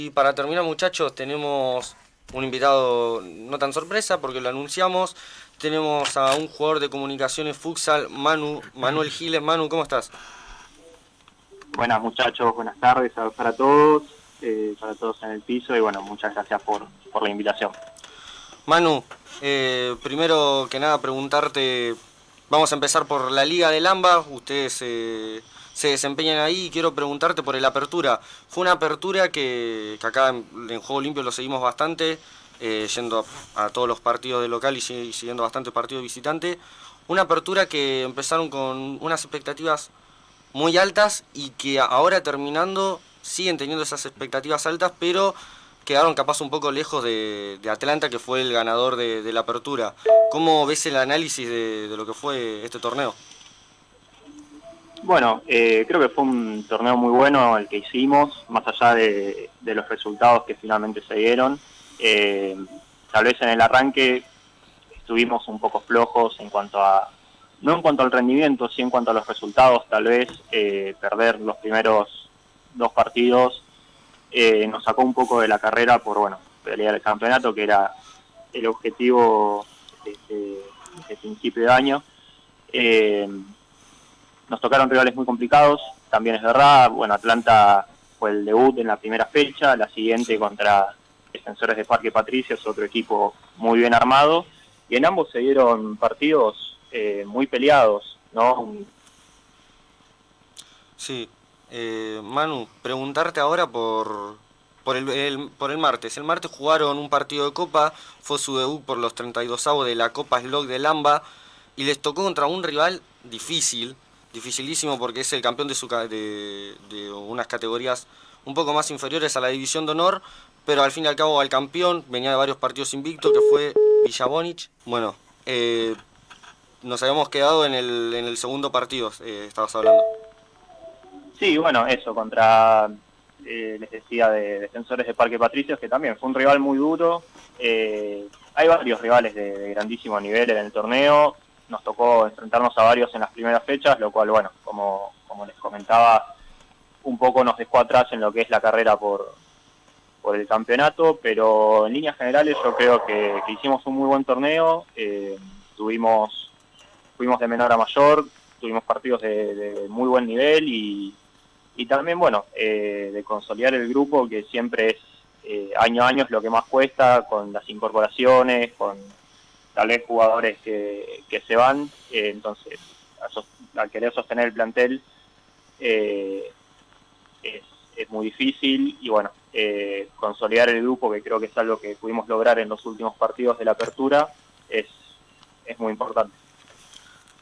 Y para terminar, muchachos, tenemos un invitado no tan sorpresa porque lo anunciamos. Tenemos a un jugador de comunicaciones futsal, Manuel Giles. Manu, ¿cómo estás? Buenas muchachos, buenas tardes para todos en el piso y bueno, muchas gracias por la invitación. Manu, primero que nada preguntarte, vamos a empezar por la Liga del AMBA, ustedes se desempeñan ahí y quiero preguntarte por el Apertura. Fue una apertura que acá en Juego Limpio lo seguimos bastante, yendo a todos los partidos de local y siguiendo bastante partidos de visitante. Una apertura que empezaron con unas expectativas muy altas y que ahora terminando siguen teniendo esas expectativas altas, pero quedaron capaz un poco lejos de Atlanta, que fue el ganador de la apertura. ¿Cómo ves el análisis de lo que fue este torneo? Bueno, creo que fue un torneo muy bueno el que hicimos, más allá de los resultados que finalmente se dieron. Eh, Tal vez en el arranque estuvimos un poco flojos no en cuanto al rendimiento, sí en cuanto a los resultados, tal vez perder los primeros dos partidos nos sacó un poco de la carrera por, bueno, pelear el campeonato, que era el objetivo desde principio de año. Eh, Nos tocaron rivales muy complicados, también es verdad. Bueno, Atlanta fue el debut en la primera fecha, la siguiente Sí. contra Defensores de Parque Patricios, otro equipo muy bien armado, y en ambos se dieron partidos muy peleados, ¿no? Sí. Manu, preguntarte ahora por el martes. El martes jugaron un partido de Copa, fue su debut por los 32avos de la Copa Slog de Lamba y les tocó contra un rival difícil, dificilísimo porque es el campeón de unas categorías un poco más inferiores a la División de Honor, pero al fin y al cabo al campeón venía de varios partidos invictos que fue Villabonich. Bueno, nos habíamos quedado en el segundo partido, estabas hablando. Sí, bueno, eso, contra, les decía, de Defensores de Parque Patricios, que también fue un rival muy duro. Hay varios rivales de grandísimo nivel en el torneo. Nos tocó enfrentarnos a varios en las primeras fechas, lo cual, bueno, como les comentaba, un poco nos dejó atrás en lo que es la carrera por el campeonato, pero en líneas generales yo creo que hicimos un muy buen torneo. Fuimos de menor a mayor, tuvimos partidos de muy buen nivel y también, bueno, de consolidar el grupo, que siempre es año a año es lo que más cuesta, con las incorporaciones, con tal vez jugadores que se van. Entonces, al querer sostener el plantel eh, es, es muy difícil y bueno, consolidar el grupo, que creo que es algo que pudimos lograr en los últimos partidos de la apertura, es, es muy importante.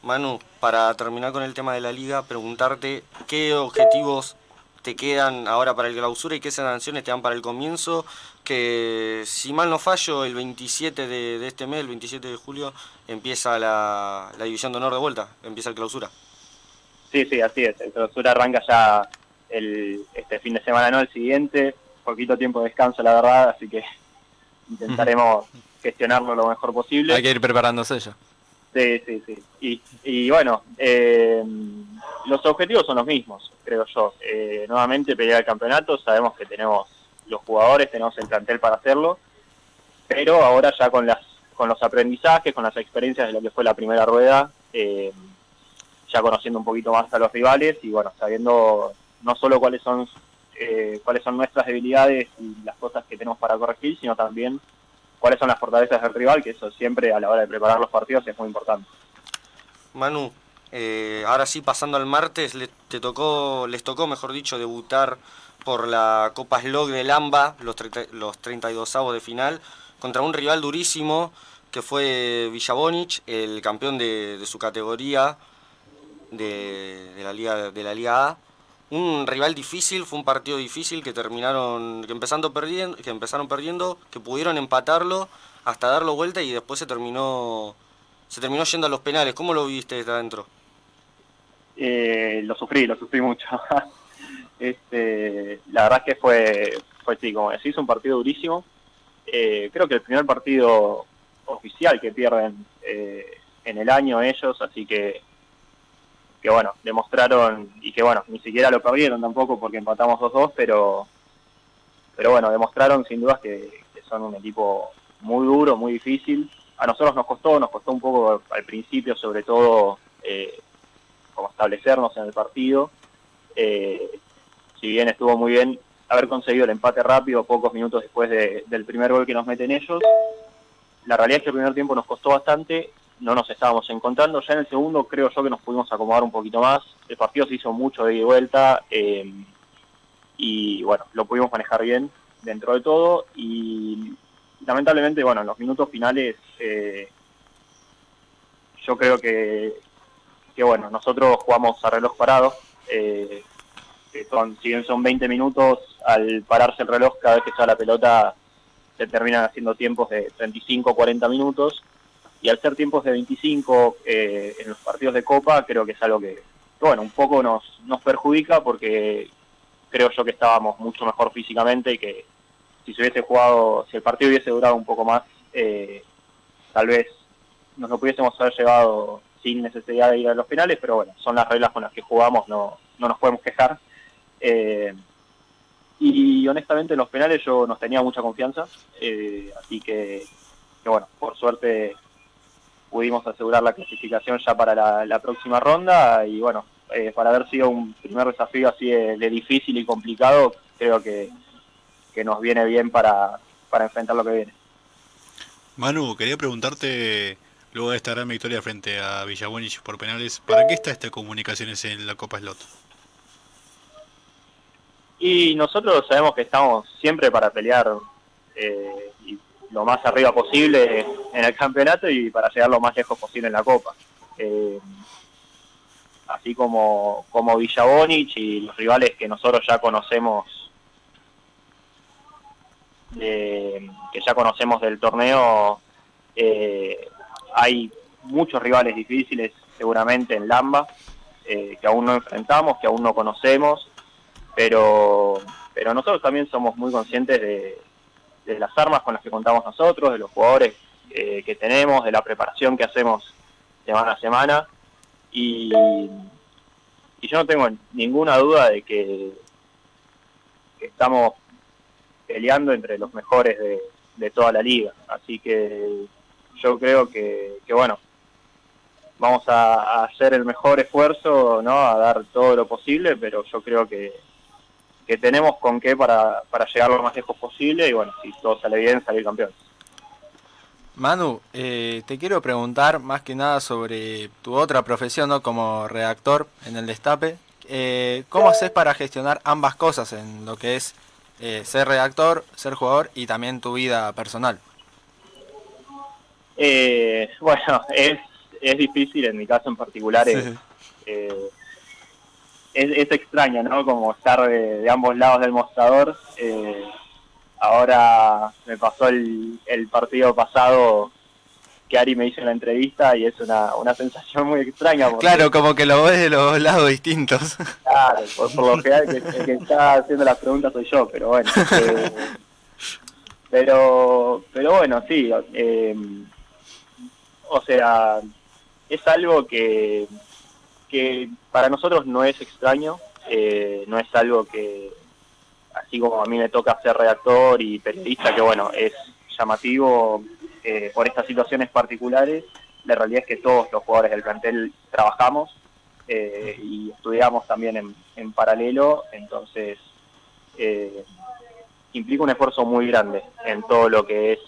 Manu, para terminar con el tema de la liga, preguntarte qué objetivos te quedan ahora para el clausura y qué sanciones te dan para el comienzo, que si mal no fallo, el 27 de este mes, el 27 de julio, empieza la División de Honor de vuelta, empieza el clausura. Sí, sí, así es. El clausura arranca ya este fin de semana, no el siguiente. Poquito tiempo de descanso, la verdad, así que intentaremos gestionarlo lo mejor Hay posible. que ir preparándose ya. Sí, sí, sí. Y bueno, los objetivos son los mismos, creo yo. Nuevamente pelear el campeonato, sabemos que tenemos los jugadores, tenemos el plantel para hacerlo, pero ahora ya con los aprendizajes, con las experiencias de lo que fue la primera rueda, ya conociendo un poquito más a los rivales y bueno, sabiendo no solo cuáles son nuestras debilidades y las cosas que tenemos para corregir, sino también cuáles son las fortalezas del rival, que eso siempre a la hora de preparar los partidos es muy importante. Manu, ahora sí, pasando al martes, les tocó, mejor dicho, debutar por la Copa Slog de Lamba, los 32avos de final, contra un rival durísimo que fue Villabonich, el campeón de su categoría de la Liga A. Un rival difícil, fue un partido difícil que empezaron perdiendo, que pudieron empatarlo hasta darlo vuelta y después se terminó yendo a los penales. ¿Cómo lo viste desde adentro? Lo sufrí mucho. La verdad es que fue sí, como decís, un partido durísimo. Creo que el primer partido oficial que pierden en el año ellos, así que bueno, demostraron y que bueno, ni siquiera lo perdieron tampoco porque empatamos 2-2, pero bueno, demostraron sin dudas que son un equipo muy duro, muy difícil. A nosotros nos costó un poco al principio, sobre todo, como establecernos en el partido. Si bien estuvo muy bien haber conseguido el empate rápido, pocos minutos después del primer gol que nos meten ellos, la realidad es que el primer tiempo nos costó bastante, no nos estábamos encontrando. Ya en el segundo creo yo que nos pudimos acomodar un poquito más. El partido se hizo mucho de ida y vuelta, y bueno, lo pudimos manejar bien dentro de todo. Y lamentablemente, bueno, en los minutos finales, yo creo que bueno, nosotros jugamos a reloj parado. Si bien son 20 minutos, al pararse el reloj, cada vez que sale la pelota, se terminan haciendo tiempos de 35 o 40 minutos. Y al ser tiempos de 25 en los partidos de Copa, creo que es algo que bueno, un poco nos perjudica, porque creo yo que estábamos mucho mejor físicamente y que si el partido hubiese durado un poco más, tal vez nos lo pudiésemos haber llevado sin necesidad de ir a los penales, pero bueno, son las reglas con las que jugamos, no nos podemos quejar. Y honestamente en los penales yo no tenía mucha confianza, así que bueno, por suerte pudimos asegurar la clasificación ya para la próxima ronda. Y bueno, para haber sido un primer desafío así de difícil y complicado, creo que nos viene bien para enfrentar lo que viene. Manu, quería preguntarte, luego de esta gran victoria frente a Villabonich por penales, ¿para qué está esta comunicaciones en la Copa Slot? Y nosotros sabemos que estamos siempre para pelear y lo más arriba posible en el campeonato y para llegar lo más lejos posible en la Copa. Así como Villabonich y los rivales que nosotros ya conocemos, del torneo, hay muchos rivales difíciles seguramente en Lamba, que aún no enfrentamos, que aún no conocemos, pero nosotros también somos muy conscientes de las armas con las que contamos nosotros, de los jugadores que tenemos, de la preparación que hacemos semana a semana, y yo no tengo ninguna duda de que estamos peleando entre los mejores de toda la liga. Así que yo creo que bueno, vamos a hacer el mejor esfuerzo, ¿no? A dar todo lo posible, pero yo creo que tenemos con qué para llegar lo más lejos posible y bueno, si todo sale bien, salir campeón. Manu, te quiero preguntar más que nada sobre tu otra profesión, ¿no? Como redactor en el Destape. ¿Cómo haces para gestionar ambas cosas en lo que es ser redactor, ser jugador y también tu vida personal? Bueno, es difícil, en mi caso en particular. Sí. Es extraño, ¿no? Como estar de ambos lados del mostrador. Ahora me pasó el partido pasado que Ari me hizo la entrevista y es una sensación muy extraña. Claro, como que lo ves de los lados distintos. Claro, por lo general el que está haciendo las preguntas soy yo, pero bueno. Pero bueno, sí. O sea, es algo que para nosotros no es extraño, no es algo que, así como a mí me toca ser redactor y periodista, que bueno, es llamativo por estas situaciones particulares. La realidad es que todos los jugadores del plantel trabajamos y estudiamos también en paralelo, entonces implica un esfuerzo muy grande en todo lo que es,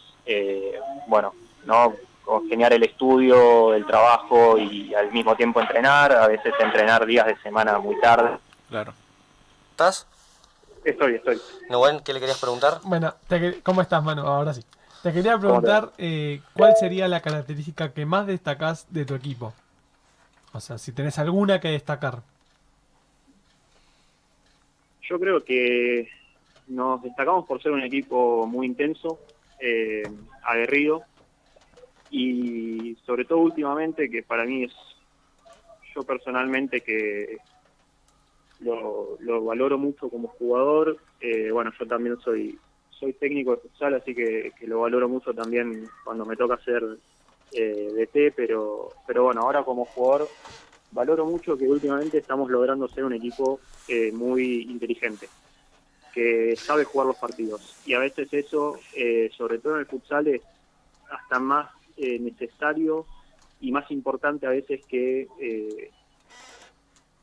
bueno, ¿no? Congeniar el estudio, el trabajo y al mismo tiempo entrenar, a veces entrenar días de semana muy tarde. Claro. ¿Estás? Estoy. Nubén, ¿qué le querías preguntar? Bueno, ¿cómo estás, Manu? Ahora sí. Te quería preguntar cuál sería la característica que más destacás de tu equipo. O sea, si tenés alguna que destacar. Yo creo que nos destacamos por ser un equipo muy intenso, aguerrido, y sobre todo últimamente, que para mí es, yo personalmente que lo valoro mucho como jugador. Bueno, yo también soy técnico de futsal, así que lo valoro mucho también cuando me toca ser DT, pero bueno, ahora como jugador valoro mucho que últimamente estamos logrando ser un equipo muy inteligente. que sabe jugar los partidos. Y a veces eso, sobre todo en el futsal, es hasta más necesario y más importante a veces que,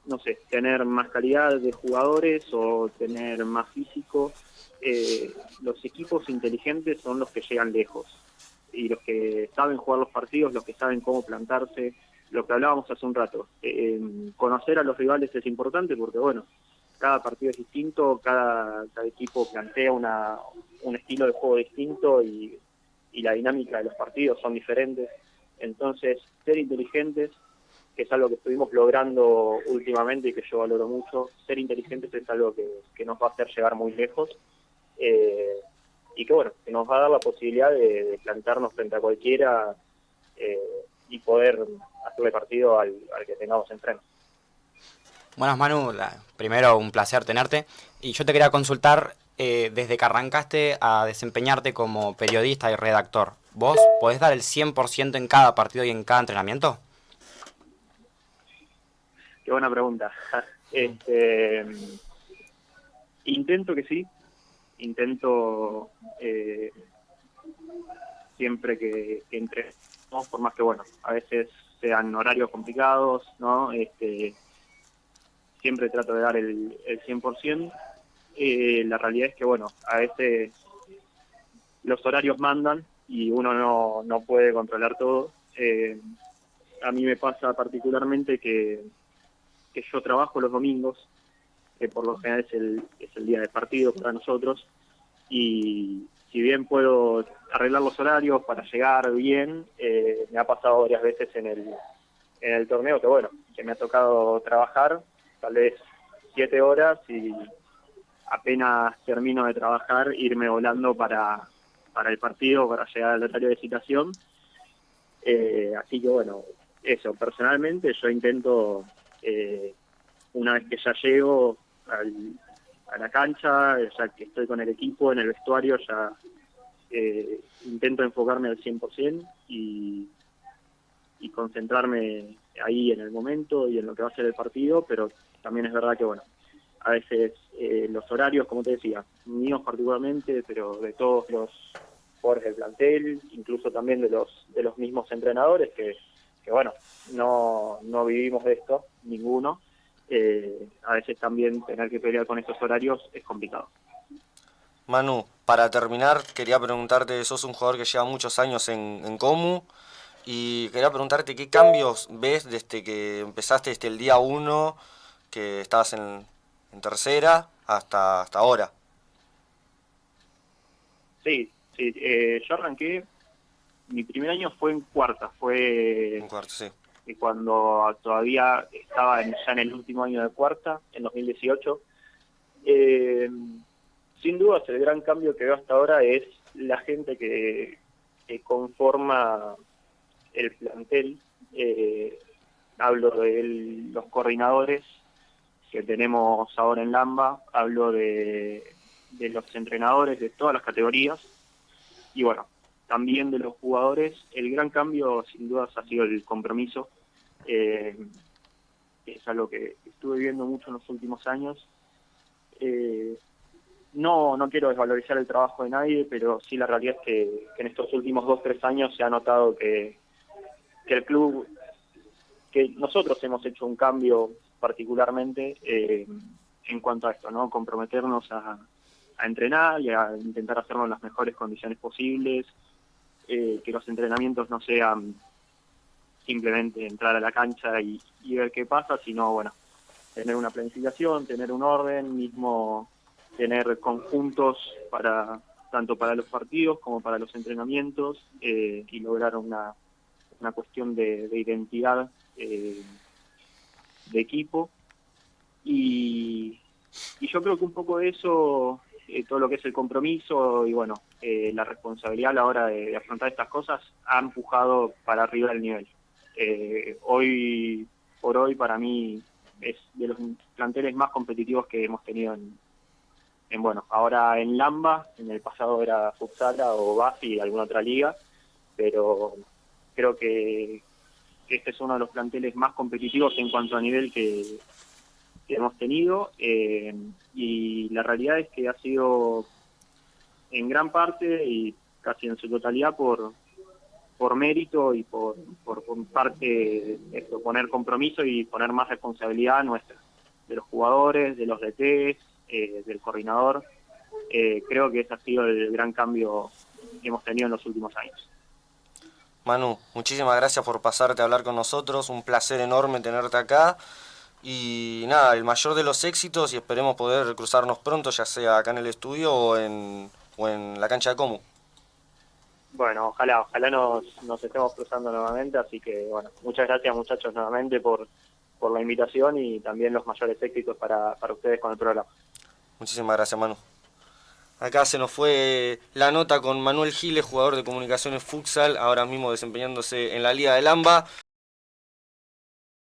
no sé, tener más calidad de jugadores o tener más físico. Los equipos inteligentes son los que llegan lejos. Y los que saben jugar los partidos, los que saben cómo plantarse, lo que hablábamos hace un rato. Conocer a los rivales es importante porque, bueno, cada partido es distinto, cada equipo plantea un estilo de juego distinto y la dinámica de los partidos son diferentes. Entonces, ser inteligentes, que es algo que estuvimos logrando últimamente y que yo valoro mucho, ser inteligentes es algo que nos va a hacer llegar muy lejos. Y que bueno, que nos va a dar la posibilidad de plantarnos frente a cualquiera y poder hacerle partido al que tengamos enfrente. Buenas Manu, primero un placer tenerte. Y yo te quería consultar, desde que arrancaste a desempeñarte como periodista y redactor, ¿vos podés dar el 100% en cada partido y en cada entrenamiento? Qué buena pregunta. Intento que sí. Intento siempre que entre, ¿no? Por más que, bueno, a veces sean horarios complicados, ¿no? Siempre trato de dar el 100%. La realidad es que, bueno, a veces los horarios mandan y uno no puede controlar todo. A mí me pasa particularmente que yo trabajo los domingos, que por lo general es el día de partido para nosotros, y si bien puedo arreglar los horarios para llegar bien, me ha pasado varias veces en el torneo que, bueno, que me ha tocado trabajar tal vez 7 horas y apenas termino de trabajar, irme volando para el partido, para llegar al horario de citación. Así que, bueno, eso, personalmente yo intento, una vez que ya llego a la cancha, ya que estoy con el equipo, en el vestuario, ya intento enfocarme al 100% y concentrarme ahí en el momento y en lo que va a ser el partido, pero también es verdad que, bueno, a veces los horarios, como te decía, míos particularmente, pero de todos los jugadores del plantel, incluso también de los mismos entrenadores, que bueno, no vivimos de esto, ninguno. A veces también tener que pelear con esos horarios es complicado. Manu, para terminar, quería preguntarte, sos un jugador que lleva muchos años en Comu, y quería preguntarte qué cambios ves desde que empezaste el día 1, que estabas en tercera, hasta ahora. Sí, yo arranqué, mi primer año fue en cuarta, En cuarto, sí. cuando todavía estaba ya en el último año de cuarta, en 2018. Sin duda el gran cambio que veo hasta ahora es la gente que conforma el plantel. Hablo de los coordinadores que tenemos ahora en Lamba, hablo de los entrenadores de todas las categorías y, bueno, también de los jugadores. El gran cambio sin dudas ha sido el compromiso. Es algo que estuve viendo mucho en los últimos años. No quiero desvalorizar el trabajo de nadie, pero sí la realidad es que en estos últimos 2-3 años se ha notado que el club, que nosotros hemos hecho un cambio particularmente en cuanto a esto, ¿no? Comprometernos a entrenar y a intentar hacerlo en las mejores condiciones posibles, que los entrenamientos no sean simplemente entrar a la cancha y ver qué pasa, sino, bueno, tener una planificación, tener un orden, mismo tener conjuntos tanto para los partidos como para los entrenamientos, y lograr una cuestión de identidad de equipo. Y yo creo que un poco de eso, todo lo que es el compromiso y, bueno, la responsabilidad a la hora de afrontar estas cosas ha empujado para arriba el nivel. Hoy por hoy para mí es de los planteles más competitivos que hemos tenido bueno, ahora en Lamba, en el pasado era Futsala o Bafi y alguna otra liga, pero creo que este es uno de los planteles más competitivos en cuanto a nivel que que hemos tenido, y la realidad es que ha sido en gran parte y casi en su totalidad por mérito y por parte esto, poner compromiso y poner más responsabilidad nuestra, de los jugadores, de los DTs, del coordinador. Creo que ese ha sido el gran cambio que hemos tenido en los últimos años. Manu, muchísimas gracias por pasarte a hablar con nosotros, un placer enorme tenerte acá. Y nada, el mayor de los éxitos y esperemos poder cruzarnos pronto, ya sea acá en el estudio o en la cancha de Comu. Bueno, ojalá nos estemos cruzando nuevamente, así que bueno, muchas gracias muchachos nuevamente por la invitación y también los mayores éxitos para ustedes con el programa. Muchísimas gracias, Manu. Acá se nos fue la nota con Manuel Giles, jugador de Comunicaciones Futsal, ahora mismo desempeñándose en la Liga del AMBA.